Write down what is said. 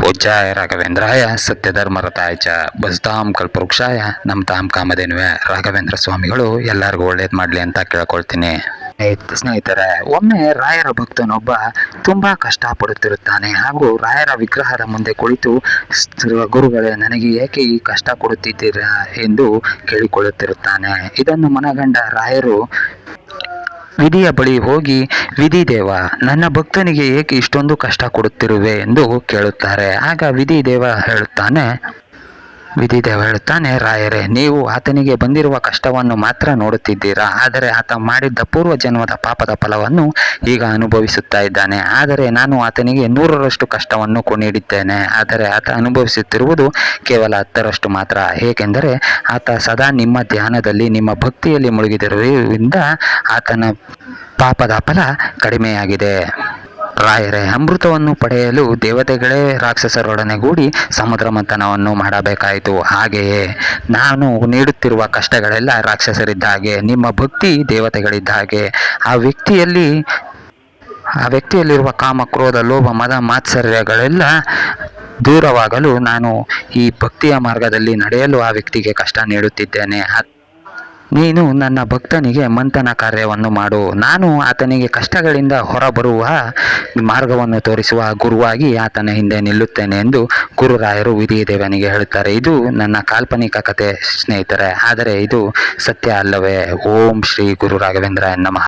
पूज्याय राघवेंद्राय ಸತ್ಯಧರ್ಮರತಾಯ ಚ ಬಸ್ತಾಂ ಕಲ್ಪವೃಕ್ಷಾಯ ನಮತಾಂ ಕಾಮಧೇನುವೆ. ರಾಘವೇಂದ್ರ ಸ್ವಾಮಿಗಳು ಎಲ್ಲರಿಗೂ ಒಳ್ಳೇದು ಮಾಡಲಿ ಅಂತ ಕೇಳ್ಕೊಳ್ತೀನಿ. ಸ್ನೇಹಿತರೆ, ಒಮ್ಮೆ ರಾಯರ ಭಕ್ತನೊಬ್ಬ ತುಂಬಾ ಕಷ್ಟಪಡುತ್ತಿರುತ್ತಾನೆ ಹಾಗೂ ರಾಯರ ವಿಗ್ರಹದ ಮುಂದೆ ಕುಳಿತು, ಗುರುಗಳೇ, ನನಗೆ ಏಕೆ ಈ ಕಷ್ಟ ಕೊಡುತ್ತಿದ್ದೀರಾ ಎಂದು ಕೇಳಿಕೊಳ್ಳುತ್ತಿರುತ್ತಾನೆ. ಇದನ್ನು ಮನಗಂಡ ರಾಯರು ವಿಧಿಯ ಬಳಿ ಹೋಗಿ, ವಿಧಿ ದೇವ, ನನ್ನ ಭಕ್ತನಿಗೆ ಏಕೆ ಇಷ್ಟೊಂದು ಕಷ್ಟ ಕೊಡುತ್ತಿರುವೆ ಎಂದು ಕೇಳುತ್ತಾರೆ. ಆಗ ವಿಧಿ ದೇವ ಹೇಳುತ್ತಾನೆ, ರಾಯರೇ, ನೀವು ಆತನಿಗೆ ಬಂದಿರುವ ಕಷ್ಟವನ್ನು ಮಾತ್ರ ನೋಡುತ್ತಿದ್ದೀರಾ, ಆದರೆ ಆತ ಮಾಡಿದ್ದ ಪೂರ್ವ ಜನ್ಮದ ಪಾಪದ ಫಲವನ್ನು ಈಗ ಅನುಭವಿಸುತ್ತಾ ಇದ್ದಾನೆ. ಆದರೆ ನಾನು ಆತನಿಗೆ 100ರಷ್ಟು ಕಷ್ಟವನ್ನು ನೀಡಿದ್ದೇನೆ. ಆದರೆ ಆತ ಅನುಭವಿಸುತ್ತಿರುವುದು ಕೇವಲ 10ರಷ್ಟು ಮಾತ್ರ. ಏಕೆಂದರೆ ಆತ ಸದಾ ನಿಮ್ಮ ಧ್ಯಾನದಲ್ಲಿ, ನಿಮ್ಮ ಭಕ್ತಿಯಲ್ಲಿ ಮುಳುಗಿದಿರುವುದರಿಂದ ಆತನ ಪಾಪದ ಫಲ ಕಡಿಮೆಯಾಗಿದೆ. ರಾಯರೇ, ಅಮೃತವನ್ನು ಪಡೆಯಲು ದೇವತೆಗಳೇ ರಾಕ್ಷಸರೊಡನೆ ಗೂಡಿ ಸಮುದ್ರ ಮಂಥನವನ್ನು ಮಾಡಬೇಕಾಯಿತು. ಹಾಗೆಯೇ ನಾನು ನೀಡುತ್ತಿರುವ ಕಷ್ಟಗಳೆಲ್ಲ ರಾಕ್ಷಸರಿದ್ದ ಹಾಗೆ, ನಿಮ್ಮ ಭಕ್ತಿ ದೇವತೆಗಳಿದ್ದ ಹಾಗೆ. ಆ ವ್ಯಕ್ತಿಯಲ್ಲಿರುವ ಕಾಮ, ಕ್ರೋಧ, ಲೋಭ, ಮದ, ಮಾತ್ಸರ್ಯಗಳೆಲ್ಲ ದೂರವಾಗಲು ನಾನು ಈ ಭಕ್ತಿಯ ಮಾರ್ಗದಲ್ಲಿ ನಡೆಯಲು ಆ ವ್ಯಕ್ತಿಗೆ ಕಷ್ಟ ನೀಡುತ್ತಿದ್ದೇನೆ. ನೀನು ನನ್ನ ಭಕ್ತನಿಗೆ ಮಂಥನ ಕಾರ್ಯವನ್ನು ಮಾಡು. ನಾನು ಆತನಿಗೆ ಕಷ್ಟಗಳಿಂದ ಹೊರಬರುವ ಮಾರ್ಗವನ್ನು ತೋರಿಸುವ ಗುರುವಾಗಿ ಆತನ ಹಿಂದೆ ನಿಲ್ಲುತ್ತೇನೆ ಎಂದು ಗುರುರಾಯರು ವಿಧಿದೇವನಿಗೆ ಹೇಳುತ್ತಾರೆ. ಇದು ನನ್ನ ಕಾಲ್ಪನಿಕ ಕಥೆ ಸ್ನೇಹಿತರೆ, ಆದರೆ ಇದು ಸತ್ಯ ಅಲ್ಲವೇ? ಓಂ ಶ್ರೀ ಗುರು ರಾಘವೇಂದ್ರಾಯ ನಮಃ.